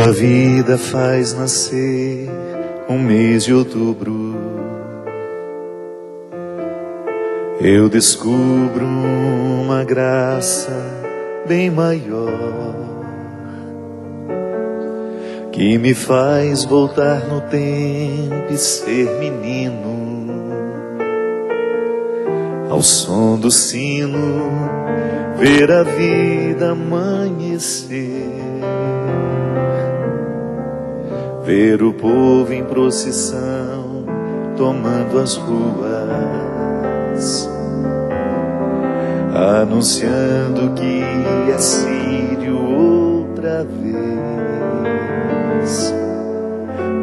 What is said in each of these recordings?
a vida faz nascer um mês de outubro, eu descubro uma graça bem maior, que me faz voltar no tempo e ser menino, ao som do sino, ver a vida amanhecer, ver o povo em procissão tomando as ruas, anunciando que é sírio outra vez,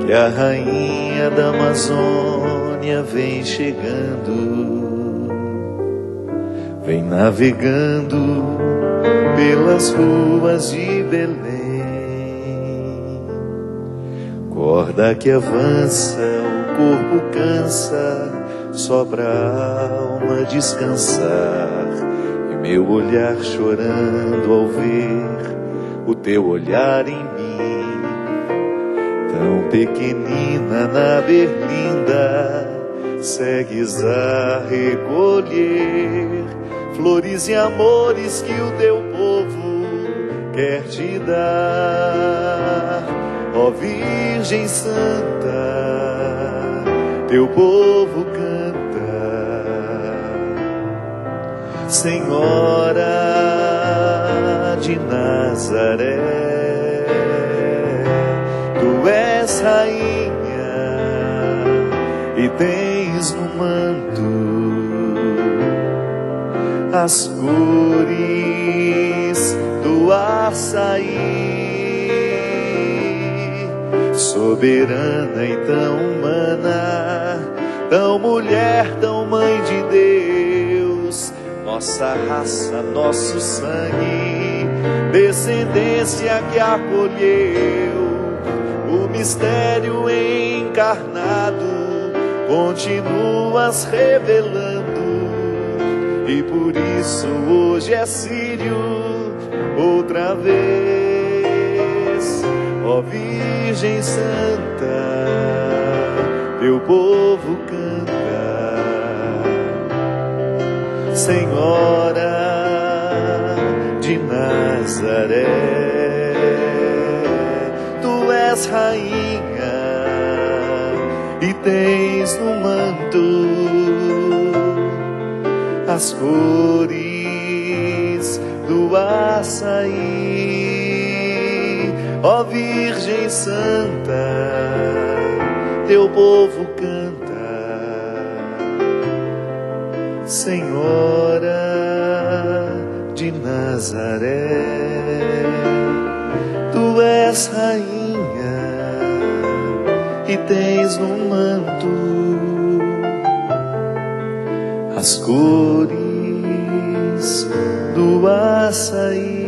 que a rainha da Amazônia vem chegando, vem navegando pelas ruas de Belém. Corda que avança, o corpo cansa, só pra alma descansar. E meu olhar chorando ao ver o teu olhar em mim, tão pequenina na berlinda, segues a recolher flores e amores que o teu povo quer te dar. Ó Virgem Santa, teu povo canta. Senhora de Nazaré, tu és rainha e tens no manto as cores do açaí, soberana e tão humana, tão mulher, tão mãe de Deus, nossa raça, nosso sangue, descendência que acolheu o mistério encarnado, continuas revelando, e por isso hoje é sírio outra vez. Ó Virgem Santa, teu povo canta. Senhora de Nazaré, tu és rainha e tens no manto as cores do açaí. Ó Virgem Santa, teu povo canta. Senhora de Nazaré, tu és rainha e tens no manto as cores do açaí.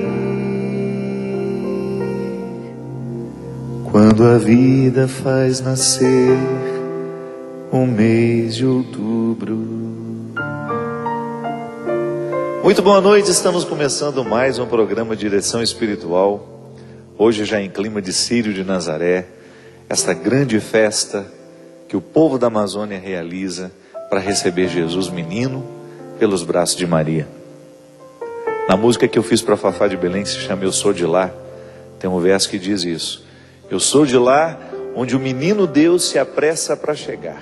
Quando a vida faz nascer um mês de outubro. Muito boa noite, estamos começando mais um programa Direção Espiritual. Hoje já em clima de Círio de Nazaré, esta grande festa que o povo da Amazônia realiza para receber Jesus menino pelos braços de Maria. Na música que eu fiz para Fafá de Belém, que se chama Eu Sou de Lá, tem um verso que diz isso: eu sou de lá onde o menino Deus se apressa para chegar.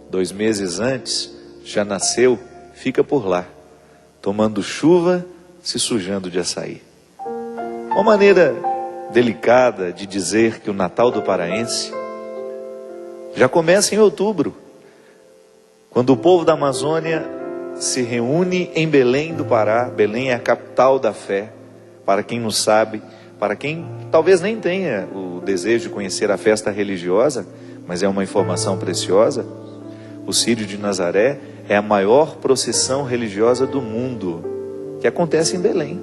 2 meses antes já nasceu, fica por lá, tomando chuva, se sujando de açaí. Uma maneira delicada de dizer que o Natal do paraense já começa em outubro, quando o povo da Amazônia se reúne em Belém do Pará. Belém é a capital da fé, para quem não sabe, para quem talvez nem tenha o desejo de conhecer a festa religiosa, mas é uma informação preciosa. O Círio de Nazaré é a maior procissão religiosa do mundo, que acontece em Belém.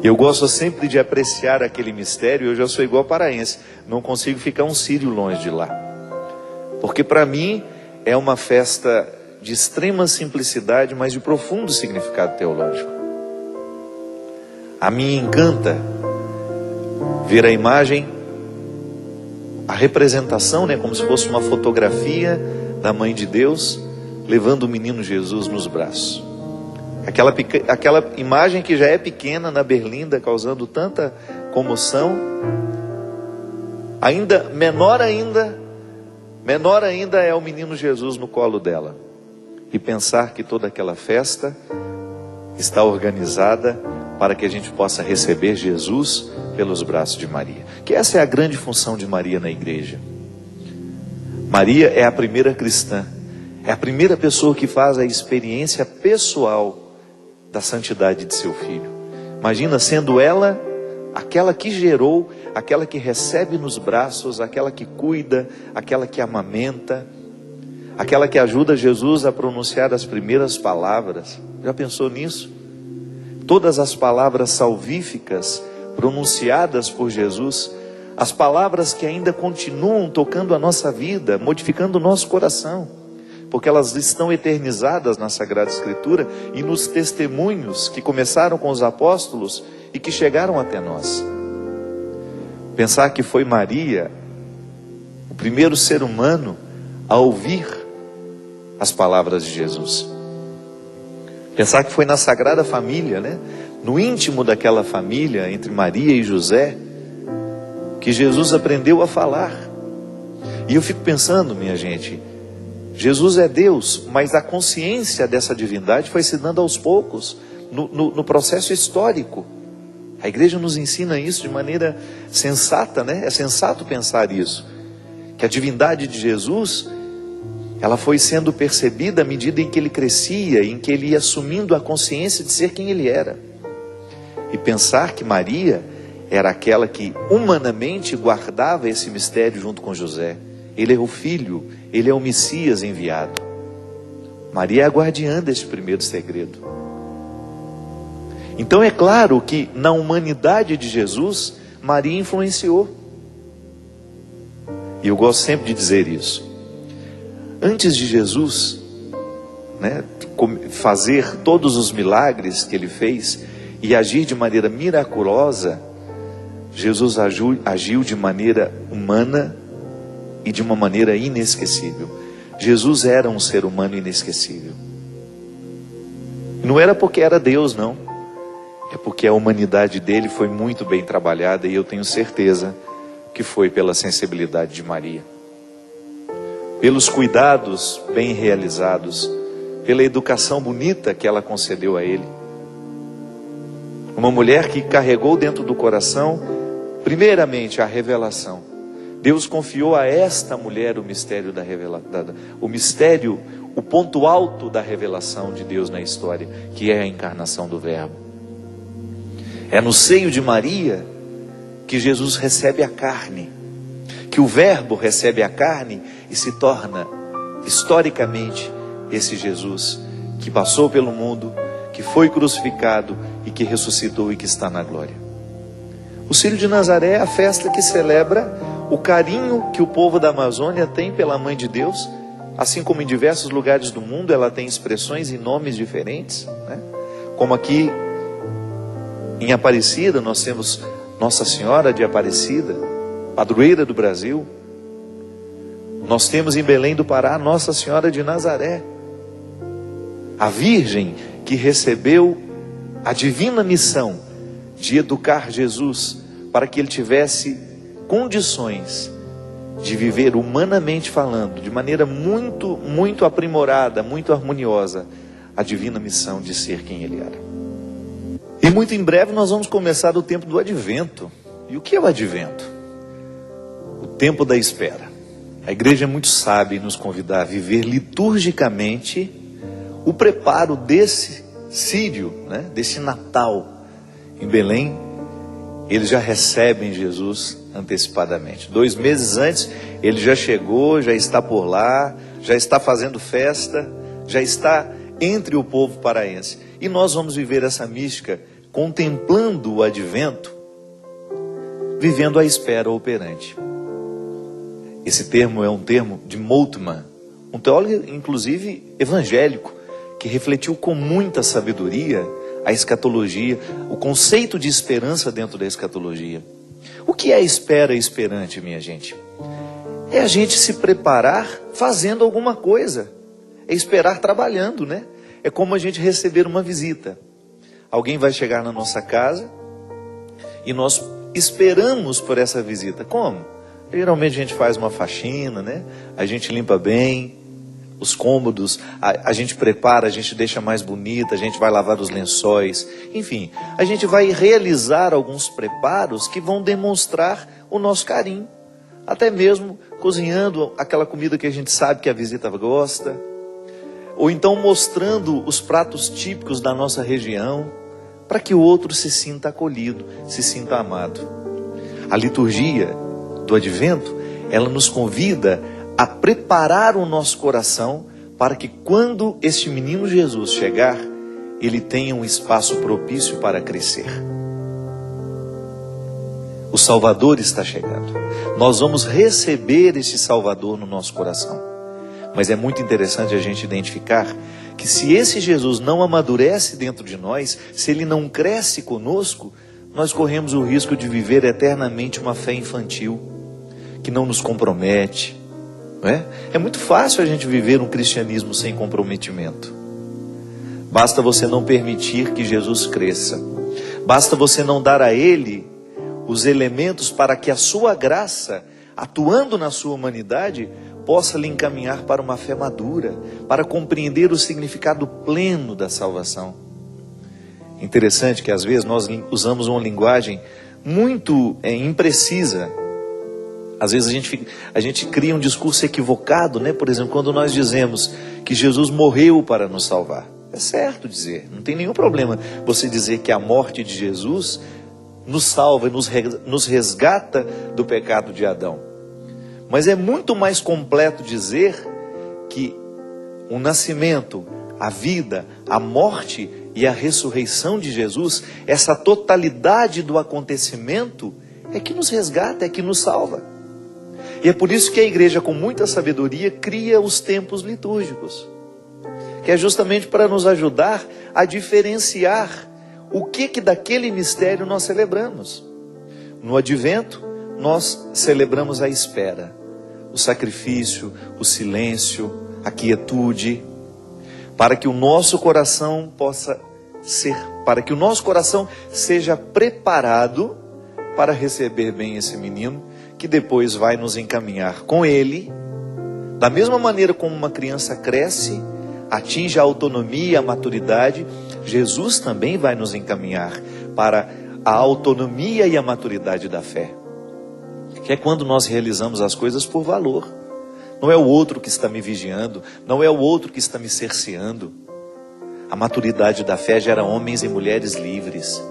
Eu gosto sempre de apreciar aquele mistério. Eu já sou igual paraense, não consigo ficar um círio longe de lá, porque para mim é uma festa de extrema simplicidade, mas de profundo significado teológico. A mim encanta ver a imagem, a representação, né, como se fosse uma fotografia da Mãe de Deus, levando o menino Jesus nos braços. Aquela imagem que já é pequena na berlinda, causando tanta comoção, menor ainda é o menino Jesus no colo dela. E pensar que toda aquela festa está organizada para que a gente possa receber Jesus pelos braços de Maria. Que essa é a grande função de Maria na igreja. Maria é a primeira cristã, é a primeira pessoa que faz a experiência pessoal da santidade de seu filho. Imagina sendo ela aquela que gerou, aquela que recebe nos braços, aquela que cuida, aquela que amamenta, aquela que ajuda Jesus a pronunciar as primeiras palavras. Já pensou nisso? Todas as palavras salvíficas pronunciadas por Jesus, as palavras que ainda continuam tocando a nossa vida, modificando o nosso coração, porque elas estão eternizadas na Sagrada Escritura e nos testemunhos que começaram com os apóstolos e que chegaram até nós. Pensar que foi Maria o primeiro ser humano a ouvir as palavras de Jesus. Pensar que foi na Sagrada Família, né? No íntimo daquela família, entre Maria e José, que Jesus aprendeu a falar. E eu fico pensando, minha gente, Jesus é Deus, mas a consciência dessa divindade foi se dando aos poucos, no processo histórico. A igreja nos ensina isso de maneira sensata, né? É sensato pensar isso, que a divindade de Jesus, ela foi sendo percebida à medida em que ele crescia, em que ele ia assumindo a consciência de ser quem ele era. E pensar que Maria era aquela que humanamente guardava esse mistério junto com José. Ele é o Filho, ele é o Messias enviado. Maria é a guardiã deste primeiro segredo. Então é claro que na humanidade de Jesus, Maria influenciou. E eu gosto sempre de dizer isso. Antes de Jesus, né, fazer todos os milagres que ele fez e agir de maneira miraculosa, Jesus agiu de maneira humana e de uma maneira inesquecível. Jesus era um ser humano inesquecível. Não era porque era Deus, não. É porque a humanidade dele foi muito bem trabalhada e eu tenho certeza que foi pela sensibilidade de Maria. Pelos cuidados bem realizados, pela educação bonita que ela concedeu a ele. Uma mulher que carregou dentro do coração, primeiramente, a revelação. Deus confiou a esta mulher o mistério da revelação, o mistério, o ponto alto da revelação de Deus na história, que é a encarnação do Verbo. É no seio de Maria que Jesus recebe a carne, que o Verbo recebe a carne e se torna, historicamente, esse Jesus que passou pelo mundo, que foi crucificado e que ressuscitou e que está na glória. O Círio de Nazaré é a festa que celebra o carinho que o povo da Amazônia tem pela Mãe de Deus, assim como em diversos lugares do mundo ela tem expressões e nomes diferentes, né? Como aqui em Aparecida nós temos Nossa Senhora de Aparecida, padroeira do Brasil. Nós temos em Belém do Pará Nossa Senhora de Nazaré, a Virgem que recebeu a divina missão de educar Jesus para que ele tivesse condições de viver humanamente falando, de maneira muito, muito aprimorada, muito harmoniosa, a divina missão de ser quem ele era. E muito em breve nós vamos começar o tempo do Advento. E o que é o Advento? O tempo da espera. A igreja é muito sábia em nos convidar a viver liturgicamente o preparo desse Círio, né? Desse Natal em Belém. Eles já recebem Jesus antecipadamente. 2 meses antes, ele já chegou, já está por lá, já está fazendo festa, já está entre o povo paraense. E nós vamos viver essa mística contemplando o Advento, vivendo a espera operante. Esse termo é um termo de Moltmann, um teólogo inclusive evangélico, que refletiu com muita sabedoria a escatologia, o conceito de esperança dentro da escatologia. O que é espera esperante, minha gente? É a gente se preparar fazendo alguma coisa. É esperar trabalhando, né? É como a gente receber uma visita. Alguém vai chegar na nossa casa e nós esperamos por essa visita. Como? Geralmente a gente faz uma faxina, né? A gente limpa bem os cômodos, a gente prepara, a gente deixa mais bonita, a gente vai lavar os lençóis. Enfim, a gente vai realizar alguns preparos que vão demonstrar o nosso carinho. Até mesmo cozinhando aquela comida que a gente sabe que a visita gosta. Ou então mostrando os pratos típicos da nossa região, para que o outro se sinta acolhido, se sinta amado. A liturgia do Advento, ela nos convida a preparar o nosso coração para que quando este menino Jesus chegar, ele tenha um espaço propício para crescer. O Salvador está chegando. Nós vamos receber este Salvador no nosso coração. Mas é muito interessante a gente identificar que se esse Jesus não amadurece dentro de nós, se ele não cresce conosco, nós corremos o risco de viver eternamente uma fé infantil, que não nos compromete. Não é? É muito fácil a gente viver um cristianismo sem comprometimento. Basta você não permitir que Jesus cresça. Basta você não dar a ele os elementos para que a sua graça, atuando na sua humanidade, possa lhe encaminhar para uma fé madura, para compreender o significado pleno da salvação. Interessante que às vezes nós usamos uma linguagem muito imprecisa. Às vezes a gente cria um discurso equivocado, né? Por exemplo, quando nós dizemos que Jesus morreu para nos salvar. É certo dizer, não tem nenhum problema você dizer que a morte de Jesus nos salva e nos resgata do pecado de Adão. Mas é muito mais completo dizer que o nascimento, a vida, a morte e a ressurreição de Jesus, essa totalidade do acontecimento, é que nos resgata, é que nos salva. E é por isso que a igreja, com muita sabedoria, cria os tempos litúrgicos, que é justamente para nos ajudar a diferenciar o que daquele mistério nós celebramos. No Advento, nós celebramos a espera, o sacrifício, o silêncio, a quietude, para que o nosso coração seja preparado para receber bem esse menino, que depois vai nos encaminhar com ele, da mesma maneira como uma criança cresce, atinge a autonomia e a maturidade, Jesus também vai nos encaminhar para a autonomia e a maturidade da fé, que é quando nós realizamos as coisas por valor. Não é o outro que está me vigiando, não é o outro que está me cerceando. A maturidade da fé gera homens e mulheres livres.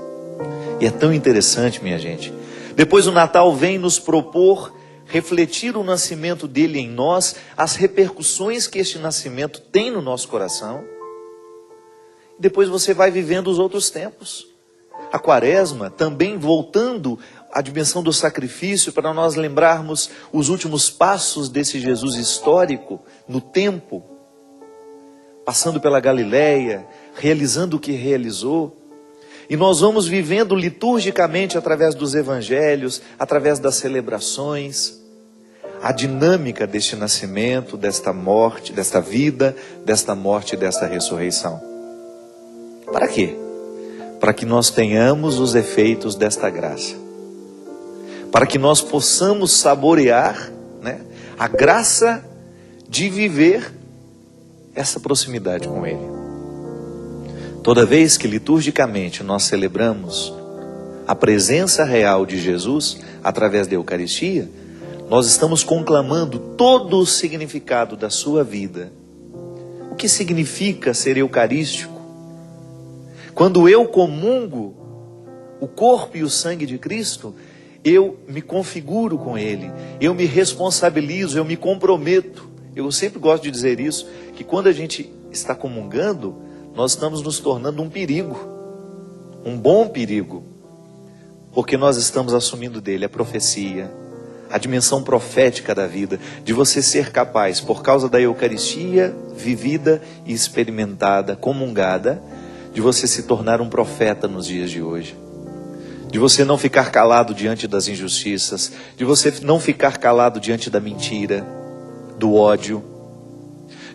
E é tão interessante, minha gente. Depois o Natal vem nos propor refletir o nascimento dele em nós, as repercussões que este nascimento tem no nosso coração. Depois você vai vivendo os outros tempos. A Quaresma também voltando à dimensão do sacrifício, para nós lembrarmos os últimos passos desse Jesus histórico no tempo, passando pela Galileia, realizando o que realizou. E nós vamos vivendo liturgicamente através dos evangelhos, através das celebrações, a dinâmica deste nascimento, desta morte, desta vida, desta morte e desta ressurreição. Para quê? Para que nós tenhamos os efeitos desta graça. Para que nós possamos saborear, né, a graça de viver essa proximidade com Ele. Toda vez que liturgicamente nós celebramos a presença real de Jesus através da Eucaristia, nós estamos conclamando todo o significado da sua vida. O que significa ser eucarístico? Quando eu comungo o corpo e o sangue de Cristo, eu me configuro com Ele, eu me responsabilizo, eu me comprometo. Eu sempre gosto de dizer isso, que quando a gente está comungando, nós estamos nos tornando um perigo, um bom perigo, porque nós estamos assumindo dele a profecia, a dimensão profética da vida, de você ser capaz, por causa da Eucaristia vivida e experimentada, comungada, de você se tornar um profeta nos dias de hoje, de você não ficar calado diante das injustiças, de você não ficar calado diante da mentira, do ódio,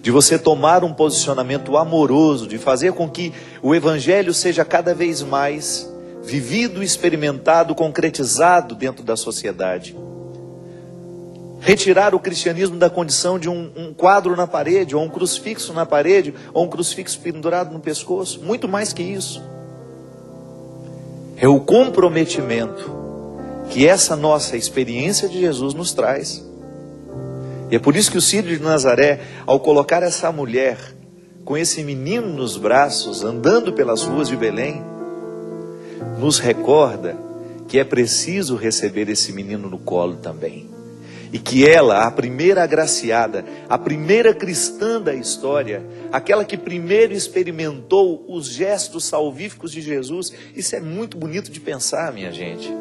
de você tomar um posicionamento amoroso, de fazer com que o Evangelho seja cada vez mais vivido, experimentado, concretizado dentro da sociedade. Retirar o cristianismo da condição de um quadro na parede, ou um crucifixo na parede, ou um crucifixo pendurado no pescoço. Muito mais que isso. É o comprometimento que essa nossa experiência de Jesus nos traz. E é por isso que o Círio de Nazaré, ao colocar essa mulher com esse menino nos braços, andando pelas ruas de Belém, nos recorda que é preciso receber esse menino no colo também. E que ela, a primeira agraciada, a primeira cristã da história, aquela que primeiro experimentou os gestos salvíficos de Jesus, isso é muito bonito de pensar, minha gente.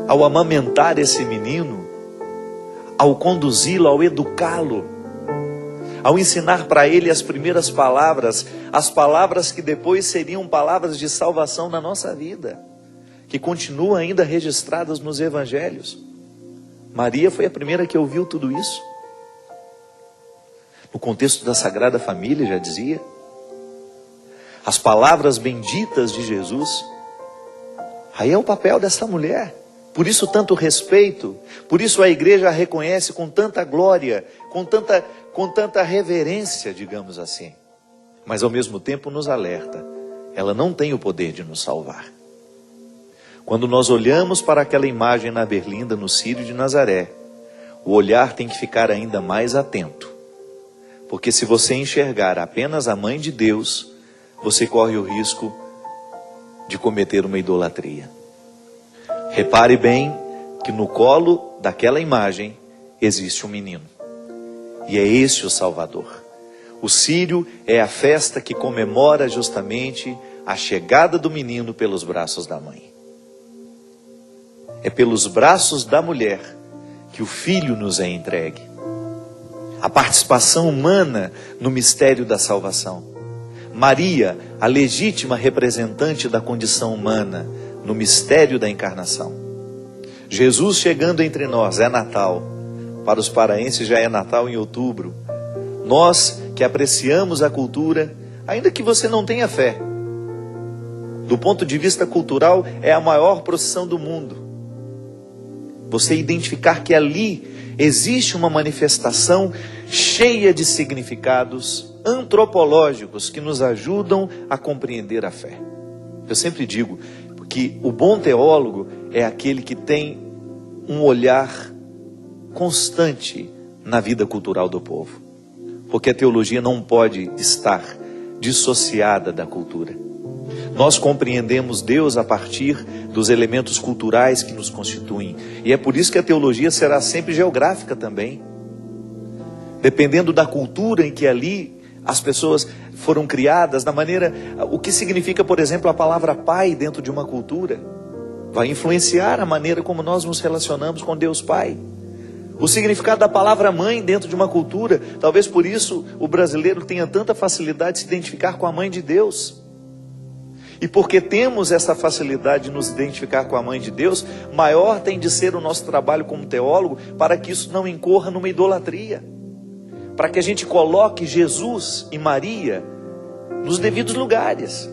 Ao amamentar esse menino, ao conduzi-lo, ao educá-lo, ao ensinar para ele as primeiras palavras, as palavras que depois seriam palavras de salvação na nossa vida, que continuam ainda registradas nos evangelhos. Maria foi a primeira que ouviu tudo isso. No contexto da Sagrada Família, já dizia. As palavras benditas de Jesus. Aí é o papel dessa mulher. Por isso tanto respeito. Por isso a igreja a reconhece com tanta glória, com tanta reverência, digamos assim. Mas ao mesmo tempo nos alerta. Ela não tem o poder de nos salvar. Quando nós olhamos para aquela imagem na berlinda, no Círio de Nazaré, o olhar tem que ficar ainda mais atento. Porque se você enxergar apenas a mãe de Deus, você corre o risco de cometer uma idolatria. Repare bem que no colo daquela imagem existe um menino. E é esse o Salvador. O Círio é a festa que comemora justamente a chegada do menino pelos braços da mãe. É pelos braços da mulher que o filho nos é entregue. A participação humana no mistério da salvação. Maria, a legítima representante da condição humana no mistério da encarnação. Jesus chegando entre nós, é Natal. Para os paraenses já é Natal em outubro. Nós que apreciamos a cultura, ainda que você não tenha fé, do ponto de vista cultural, é a maior procissão do mundo. Você identificar que ali existe uma manifestação cheia de significados antropológicos que nos ajudam a compreender a fé. Eu sempre digo que o bom teólogo é aquele que tem um olhar constante na vida cultural do povo. Porque a teologia não pode estar dissociada da cultura. Nós compreendemos Deus a partir dos elementos culturais que nos constituem. E é por isso que a teologia será sempre geográfica também. Dependendo da cultura em que ali as pessoas foram criadas, da maneira... O que significa, por exemplo, a palavra pai dentro de uma cultura, vai influenciar a maneira como nós nos relacionamos com Deus Pai. O significado da palavra mãe dentro de uma cultura, talvez por isso o brasileiro tenha tanta facilidade de se identificar com a mãe de Deus. E porque temos essa facilidade de nos identificar com a mãe de Deus, maior tem de ser o nosso trabalho como teólogo para que isso não incorra numa idolatria. Para que a gente coloque Jesus e Maria nos devidos lugares.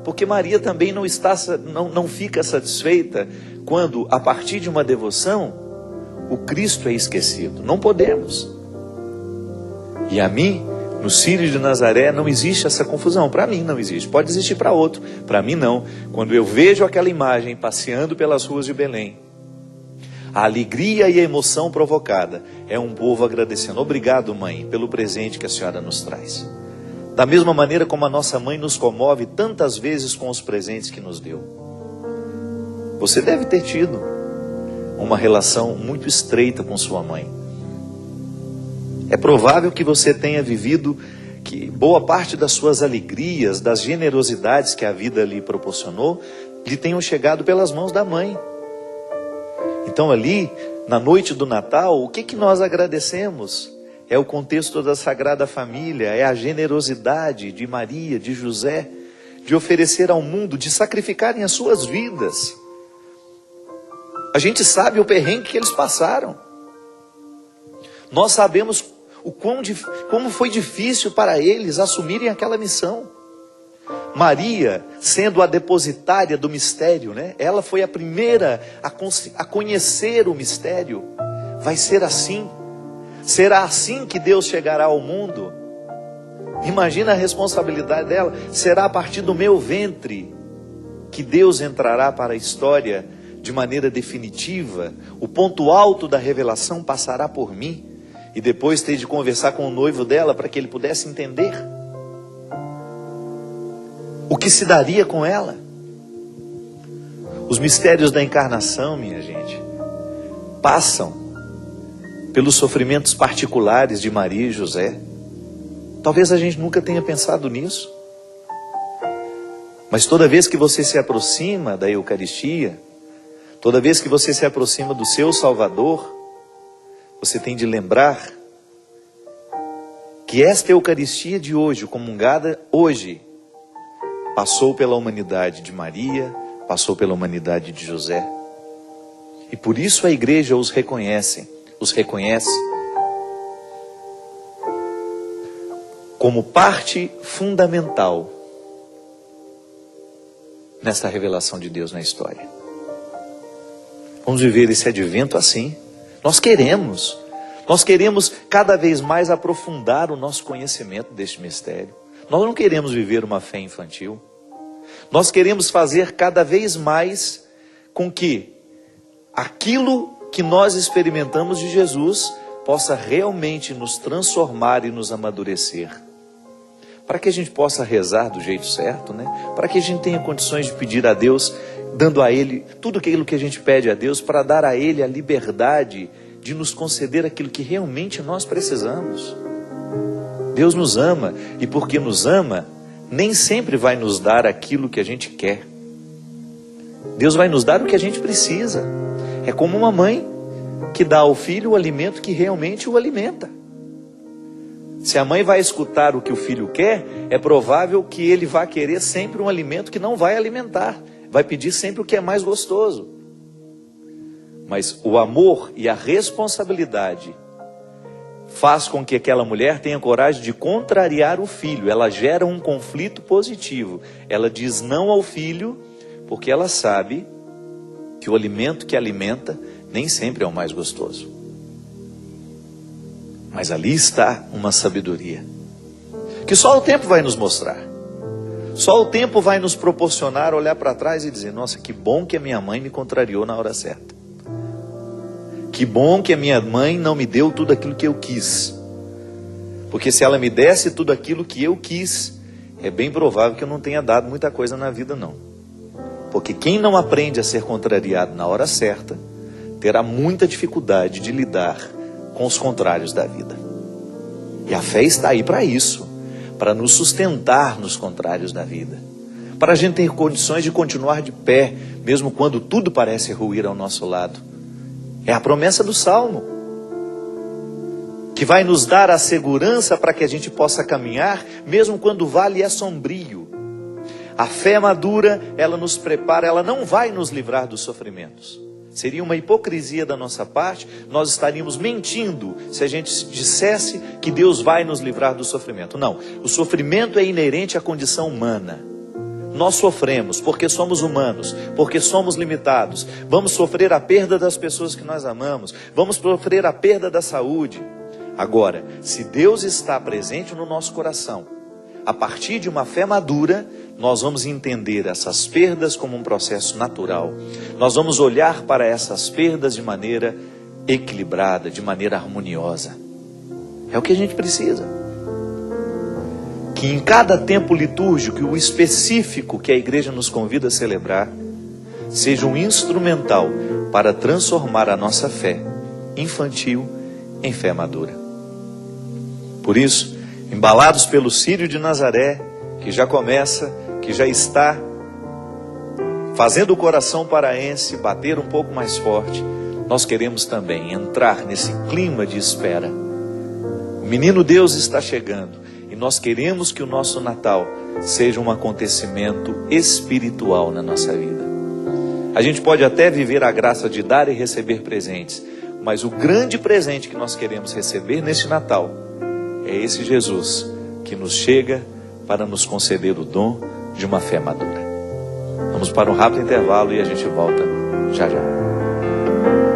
Porque Maria também não fica satisfeita quando, a partir de uma devoção, o Cristo é esquecido. Não podemos. E a mim, no Círio de Nazaré, não existe essa confusão. Para mim não existe. Pode existir para outro. Para mim não. Quando eu vejo aquela imagem passeando pelas ruas de Belém, a alegria e a emoção provocada é um povo agradecendo. Obrigado, mãe, pelo presente que a senhora nos traz. Da mesma maneira como a nossa mãe nos comove tantas vezes com os presentes que nos deu. Você deve ter tido uma relação muito estreita com sua mãe. É provável que você tenha vivido que boa parte das suas alegrias, das generosidades que a vida lhe proporcionou, lhe tenham chegado pelas mãos da mãe. Então ali, na noite do Natal, o que nós agradecemos? É o contexto da Sagrada Família, é a generosidade de Maria, de José, de oferecer ao mundo, de sacrificarem as suas vidas. A gente sabe o perrengue que eles passaram. Nós sabemos como foi difícil para eles assumirem aquela missão. Maria, sendo a depositária do mistério, né? Ela foi a primeira a conhecer o mistério. Vai ser assim. Será assim que Deus chegará ao mundo? Imagina a responsabilidade dela. Será a partir do meu ventre que Deus entrará para a história de maneira definitiva. O ponto alto da revelação passará por mim. E depois ter de conversar com o noivo dela para que ele pudesse entender o que se daria com ela. Os mistérios da encarnação, minha gente, passam pelos sofrimentos particulares de Maria e José. Talvez a gente nunca tenha pensado nisso. Mas toda vez que você se aproxima da Eucaristia, toda vez que você se aproxima do seu Salvador, você tem de lembrar que esta Eucaristia de hoje, comungada hoje, passou pela humanidade de Maria, passou pela humanidade de José. E por isso a igreja os reconhece como parte fundamental nesta revelação de Deus na história. Vamos viver esse advento assim. Nós queremos cada vez mais aprofundar o nosso conhecimento deste mistério. Nós não queremos viver uma fé infantil. Nós queremos fazer cada vez mais com que aquilo que nós experimentamos de Jesus possa realmente nos transformar e nos amadurecer. Para que a gente possa rezar do jeito certo, né? Para que a gente tenha condições de pedir a Deus, dando a Ele tudo aquilo que a gente pede a Deus, para dar a Ele a liberdade de nos conceder aquilo que realmente nós precisamos. Deus nos ama, e porque nos ama, nem sempre vai nos dar aquilo que a gente quer. Deus vai nos dar o que a gente precisa. É como uma mãe que dá ao filho o alimento que realmente o alimenta. Se a mãe vai escutar o que o filho quer, é provável que ele vá querer sempre um alimento que não vai alimentar. Vai pedir sempre o que é mais gostoso. Mas o amor e a responsabilidade faz com que aquela mulher tenha coragem de contrariar o filho. Ela gera um conflito positivo. Ela diz não ao filho, porque ela sabe que o alimento que alimenta nem sempre é o mais gostoso. Mas ali está uma sabedoria que só o tempo vai nos mostrar. Só o tempo vai nos proporcionar olhar para trás e dizer: nossa, que bom que a minha mãe me contrariou na hora certa. Que bom que a minha mãe não me deu tudo aquilo que eu quis. Porque se ela me desse tudo aquilo que eu quis, é bem provável que eu não tenha dado muita coisa na vida, não. Porque quem não aprende a ser contrariado na hora certa, terá muita dificuldade de lidar com os contrários da vida. E a fé está aí para isso, para nos sustentar nos contrários da vida, para a gente ter condições de continuar de pé, mesmo quando tudo parece ruir ao nosso lado. É a promessa do Salmo, que vai nos dar a segurança para que a gente possa caminhar, mesmo quando o vale é sombrio. A fé madura, ela nos prepara, ela não vai nos livrar dos sofrimentos. Seria uma hipocrisia da nossa parte, nós estaríamos mentindo se a gente dissesse que Deus vai nos livrar do sofrimento. Não, o sofrimento é inerente à condição humana. Nós sofremos porque somos humanos, porque somos limitados. Vamos sofrer a perda das pessoas que nós amamos, vamos sofrer a perda da saúde. Agora, se Deus está presente no nosso coração, a partir de uma fé madura, nós vamos entender essas perdas como um processo natural. Nós vamos olhar para essas perdas de maneira equilibrada, de maneira harmoniosa. É o que a gente precisa. Que em cada tempo litúrgico, o específico que a igreja nos convida a celebrar, seja um instrumental para transformar a nossa fé infantil em fé madura. Por isso, embalados pelo Círio de Nazaré, que já começa, que já está fazendo o coração paraense bater um pouco mais forte, nós queremos também entrar nesse clima de espera. O menino Deus está chegando e nós queremos que o nosso Natal seja um acontecimento espiritual na nossa vida. A gente pode até viver a graça de dar e receber presentes, mas o grande presente que nós queremos receber neste Natal é esse Jesus que nos chega para nos conceder o dom de uma fé madura. Vamos para um rápido intervalo e a gente volta já já.